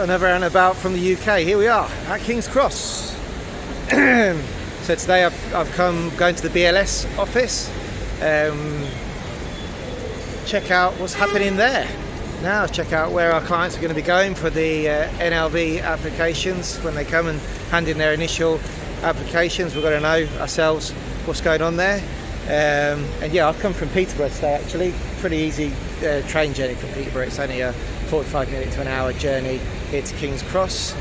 another out and about from the UK. Here we are at King's Cross. So today I've going to the BLS office, check out what's happening there. Now check out where our clients are going to be going for the NLV applications. When they come and hand in their initial applications, we've got to know ourselves what's going on there. And yeah, I've come from Peterborough today actually. Pretty easy train journey from Peterborough. It's only a 45-minute to an hour journey here to King's Cross.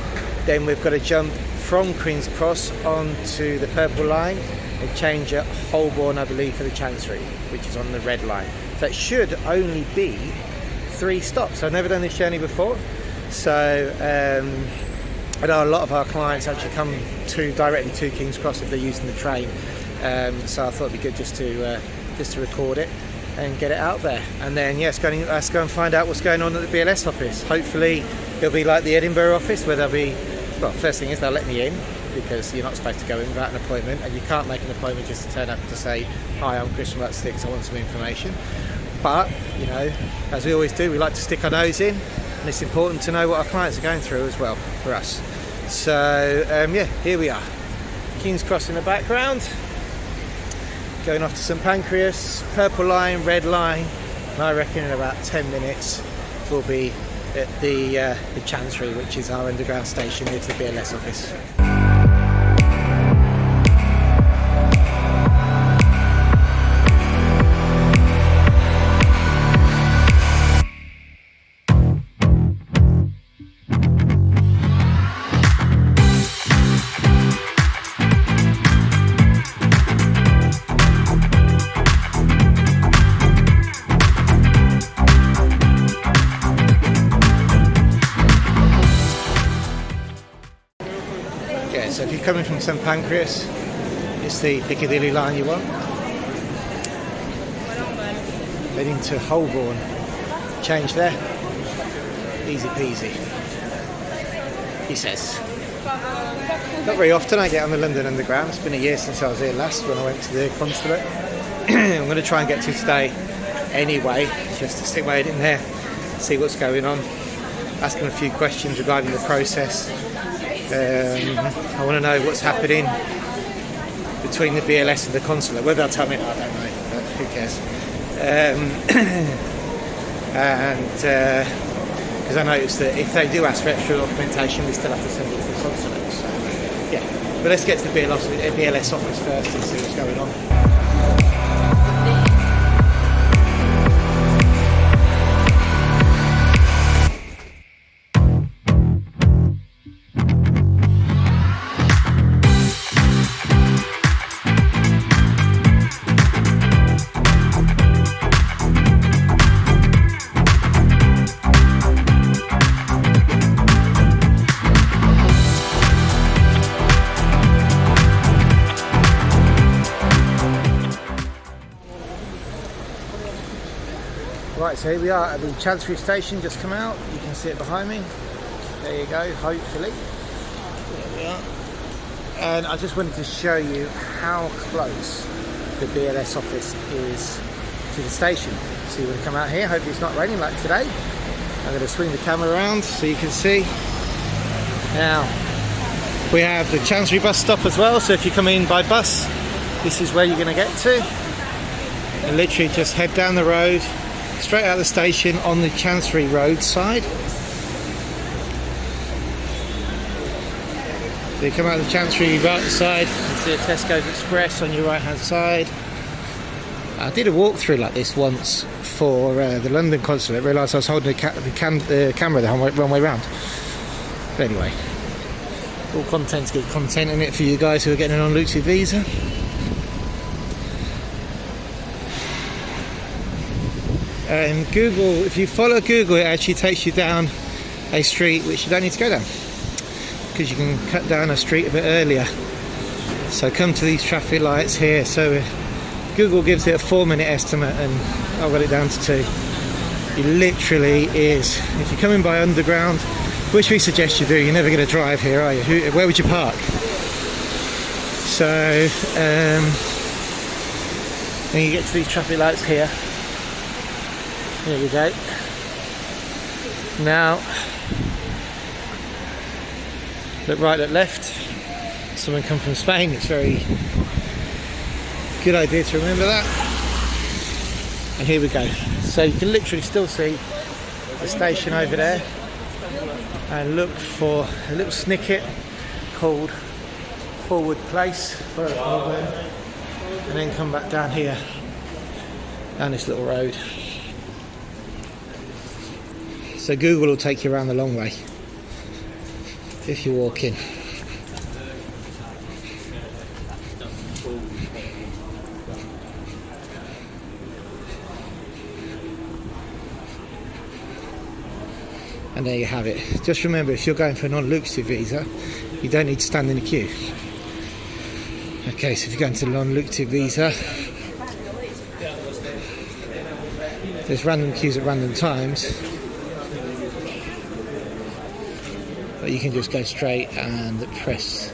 Then we've got to jump from King's Cross onto the Purple Line and change at Holborn, I believe, for the Chancery, which is on the Red Line. So it should only be 3 stops. I've never done this journey before, so I know a lot of our clients actually come directly to King's Cross if they're using the train. So I thought it'd be good just to record it and get it out there. And then yes, let's go and find out what's going on at the BLS office. Hopefully it'll be like the Edinburgh office where there'll be, well, first thing is they'll let me in, because you're not supposed to go in without an appointment, and you can't make an appointment just to turn up to say, hi, I'm Chris from Upsticks, I want some information. But, you know, as we always do, we like to stick our nose in, and it's important to know what our clients are going through as well for us. So yeah, here we are, King's Cross in the background, going off to St Pancras, Purple Line, Red Line, and I reckon in about 10 minutes we'll be at the Chancery, which is our underground station near to the BLS office. So if you're coming from St Pancras, it's the Piccadilly line you want. Heading to Holborn, change there, easy peasy, he says. Not very often I get on the London Underground. It's been a year since I was here last when I went to the consulate. I'm going to try and get to today anyway, just to stick my head in there, see what's going on, ask them a few questions regarding the process. I want to know what's happening between the BLS and the consulate. Whether they'll tell me, I don't know, but who cares. Because I noticed that if they do ask for extra documentation, we still have to send it to the consulate. So yeah, but let's get to the BLS office first and see what's going on. Right, so here we are at the Chancery Station, just come out, you can see it behind me, there you go, hopefully, there we are. And I just wanted to show you how close the BLS office is to the station. So you want to come out here, hopefully it's not raining like today. I'm going to swing the camera around so you can see. Now, we have the Chancery bus stop as well, so if you come in by bus, this is where you're going to get to. And literally just head down the road, straight out of the station on the Chancery Road side. So you come out of the Chancery right side, you see a Tesco's Express on your right hand side. I did a walkthrough like this once for the London consulate, realised I was holding the camera the wrong way round. But anyway, all content's good content in it for you guys who are getting an en route visa. And Google, if you follow Google, it actually takes you down a street which you don't need to go down, because you can cut down a street a bit earlier. So come to these traffic lights here. So Google gives it a 4-minute estimate and I've got it down to 2. It literally is, if you're coming by underground, which we suggest you do, you're never going to drive here, are you? Where would you park? So then you get to these traffic lights here. There you go. Now look right, look left. Someone come from Spain, it's very good idea to remember that. And here we go. So you can literally still see the station over there, and look for a little snicket called Forward Place, and then come back down here, down this little road. So Google will take you around the long way if you walk in. And there you have it. Just remember, if you're going for a non-lucrative visa, you don't need to stand in a queue. Okay, so if you're going to a non-lucrative visa, there's random queues at random times, but you can just go straight and press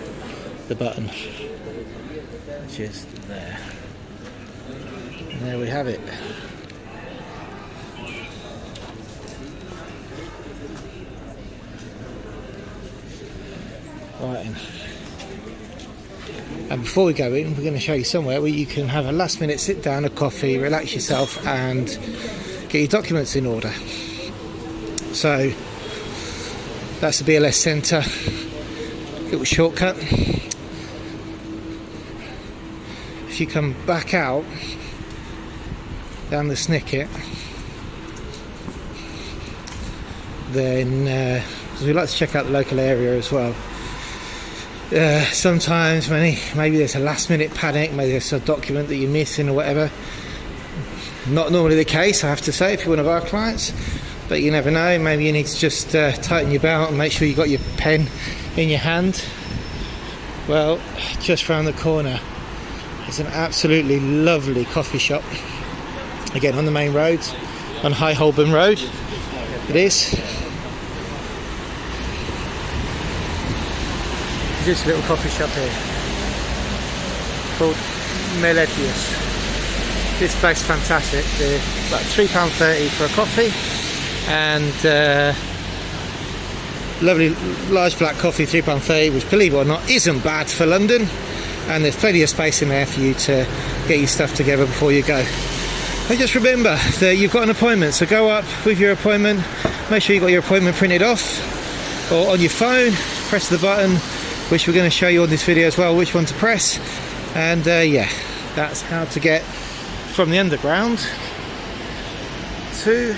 the button, which is there. And there we have it. Right, and before we go in, we're going to show you somewhere where you can have a last minute sit down, a coffee, relax yourself and get your documents in order. So that's the BLS Centre, little shortcut. If you come back out down the snicket, then we like to check out the local area as well. Sometimes maybe there's a last minute panic, maybe there's a document that you're missing or whatever. Not normally the case, I have to say, if you're one of our clients, but you never know. Maybe you need to just tighten your belt and make sure you got your pen in your hand. Well, just round the corner is an absolutely lovely coffee shop, again on the main road, on High Holborn Road it is. This little coffee shop here called Meletius. This place is fantastic. They're about £3.30 for a coffee, and lovely large black coffee, £3.30, which, believe it or not, isn't bad for London. And there's plenty of space in there for you to get your stuff together before you go. And just remember that you've got an appointment, so go up with your appointment. Make sure you got your appointment printed off or on your phone. Press the button, which we're going to show you on this video as well, which one to press. And yeah, that's how to get from the underground to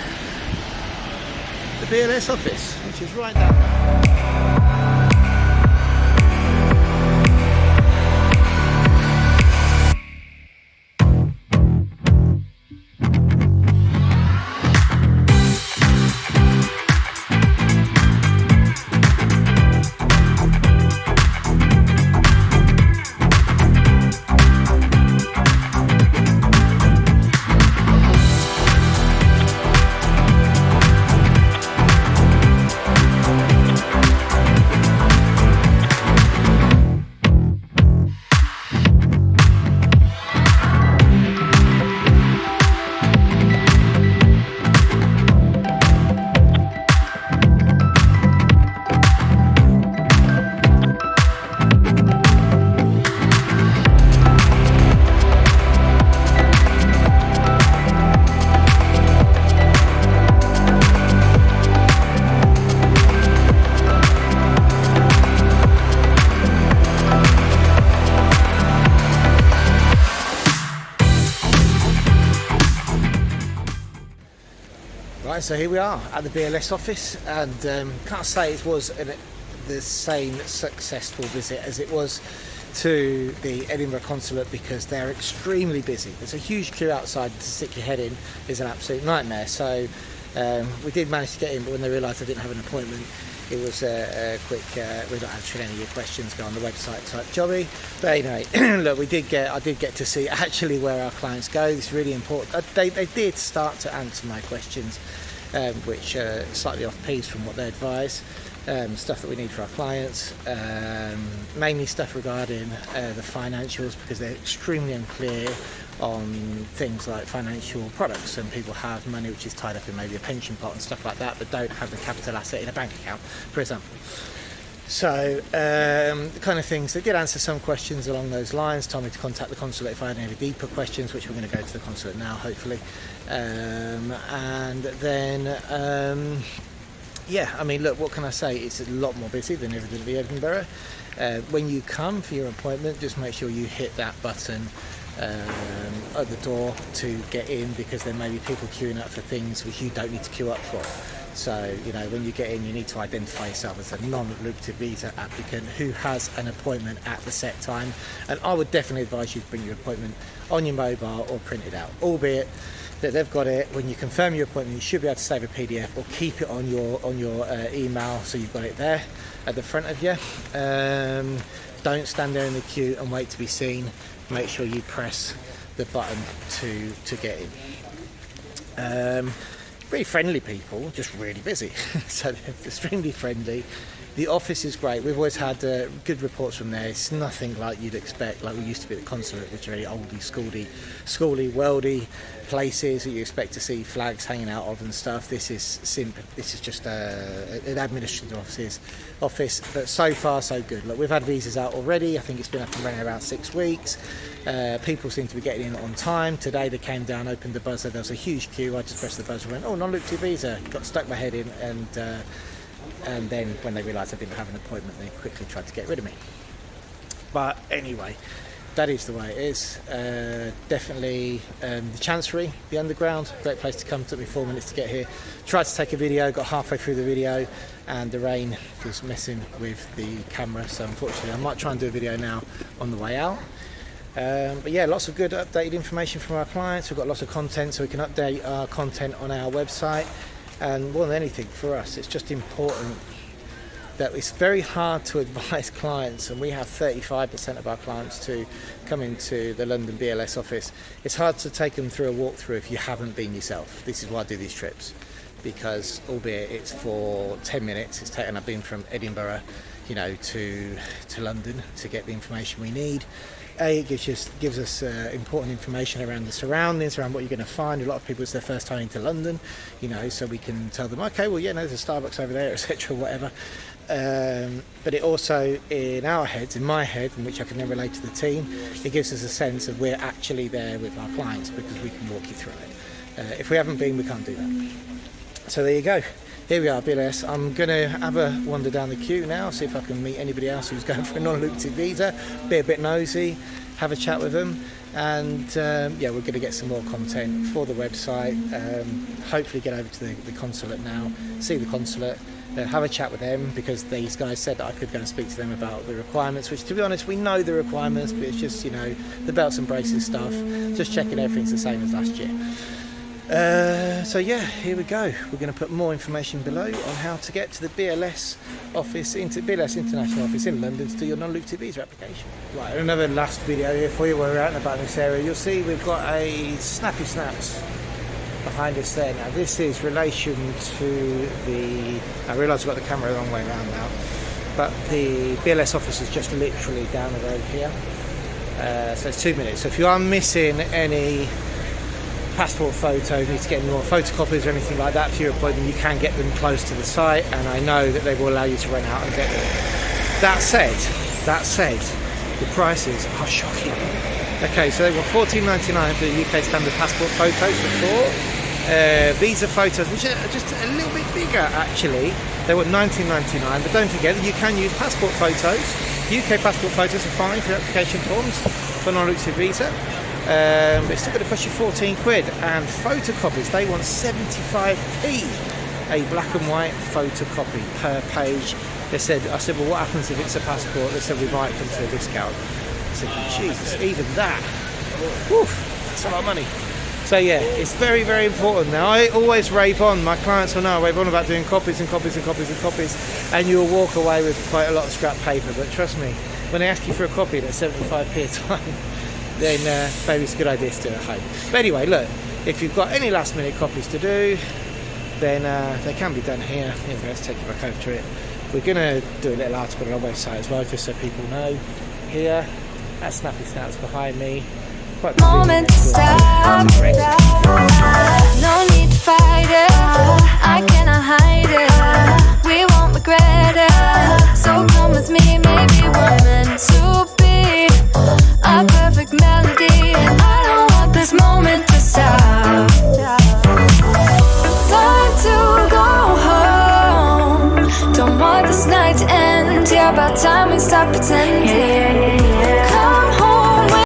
the BLS office, which is right down there. Right, so here we are at the BLS office, and can't say it was the same successful visit as it was to the Edinburgh consulate, because they're extremely busy. There's a huge queue outside. To stick your head in is an absolute nightmare. So we did manage to get in, but when they realised I didn't have an appointment, it was a quick we're not answering any of your questions, go on the website type jobby. But anyway, look, I did get to see actually where our clients go. It's really important. They did start to answer my questions, which are slightly off piece from what they advise. Stuff that we need for our clients, mainly stuff regarding the financials, because they're extremely unclear on things like financial products, and people have money which is tied up in maybe a pension pot and stuff like that, but don't have the capital asset in a bank account, for example. So the kind of things, they did answer some questions along those lines, told me to contact the consulate if I had any deeper questions, which we're going to go to the consulate now, hopefully. And then, yeah, I mean, look, what can I say? It's a lot more busy than evidently Edinburgh. When you come for your appointment, just make sure you hit that button at the door to get in, because there may be people queuing up for things which you don't need to queue up for. So, you know, when you get in, you need to identify yourself as a non-lucrative visa applicant who has an appointment at the set time. And I would definitely advise you to bring your appointment on your mobile or print it out, albeit that they've got it. When you confirm your appointment, you should be able to save a PDF or keep it on your email, so you've got it there at the front of you. Don't stand there in the queue and wait to be seen. Make sure you press the button to get in. Very friendly people, just really busy. So they're extremely friendly. The office is great. We've always had good reports from there. It's nothing like you'd expect, like we used to be at the consulate, which are very oldie, schooly, worldy places that you expect to see flags hanging out of and stuff. This is just an administrative office, but so far so good. Look, we've had visas out already. I think it's been up and running about 6 weeks. People seem to be getting in on time. Today they came down, opened the buzzer. There was a huge queue. I just pressed the buzzer and went, oh, non-lucrative visa. Stuck my head in, and then when they realised I didn't have an appointment, they quickly tried to get rid of me. But anyway, that is the way it is. Definitely the Chancery, the underground, great place to come. Took me 4 minutes to get here. Tried to take a video, got halfway through the video, and the rain was messing with the camera. So unfortunately, I might try and do a video now on the way out. But yeah, lots of good updated information from our clients. We've got lots of content, so we can update our content on our website. And more than anything for us, it's just important that it's very hard to advise clients, and we have 35% of our clients to come into the London BLS office. It's hard to take them through a walkthrough if you haven't been yourself. This is why I do these trips, because albeit it's for 10 minutes, I've been from Edinburgh, you know, to London to get the information we need. It gives us important information around the surroundings, around what you're going to find. A lot of people, it's their first time into London, you know, so we can tell them, okay, well, yeah, no, there's a Starbucks over there, etc., whatever. But it also, in our heads, in my head, in which I can then relate to the team, it gives us a sense of we're actually there with our clients, because we can walk you through it. If we haven't been, we can't do that. So there you go. Here we are, BLS. I'm going to have a wander down the queue now, see if I can meet anybody else who's going for a non-lucrative visa, be a bit nosy, have a chat with them, and yeah, we're going to get some more content for the website. Hopefully get over to the consulate now, see the consulate, have a chat with them, because these guys said that I could go and speak to them about the requirements, which, to be honest, we know the requirements, but it's just, you know, the belts and braces stuff, just checking everything's the same as last year. So yeah, here we go. We're going to put more information below on how to get to the BLS office, BLS International office in London, to do your non-lucrative visa application. Right, another last video here for you where we're out and about in this area. You'll see we've got a Snappy Snaps behind us there. Now this is relation to the, I realise I've got the camera the wrong way around now, but the BLS office is just literally down the road here. So it's 2 minutes. So if you are missing any passport photos, need to get any more photocopies or anything like that for your appointment, you can get them close to the site, and I know that they will allow you to run out and get them. That said, the prices are shocking. Okay, so they were $14.99 for the UK standard passport photos before. Visa photos, which are just a little bit bigger actually, they were $19.99, but don't forget that you can use passport photos. UK passport photos are fine for application forms for non-lucrative visa. But it's still going to cost you 14 quid, and photocopies, they want 75p a black and white photocopy per page. I said, well, what happens if it's a passport? They said we might come to a discount. I said, Jesus, even that, whew, that's a lot of money. So yeah, it's very, very important. Now I always rave on, my clients will know, I rave on about doing copies and copies and copies and copies, and you'll walk away with quite a lot of scrap paper, but trust me, when they ask you for a copy that's 75p a time, then maybe it's a good idea to do it at home. But anyway, look, if you've got any last minute copies to do, then they can be done here. Here, let's take you back over to it. We're going to do a little article on our website as well, just so people know. Here, that's Snappy Snaps behind me. Quite moment to stop. No need to fight it, I cannot hide it. We won't regret it, so come about time we stop pretending. Yeah, yeah,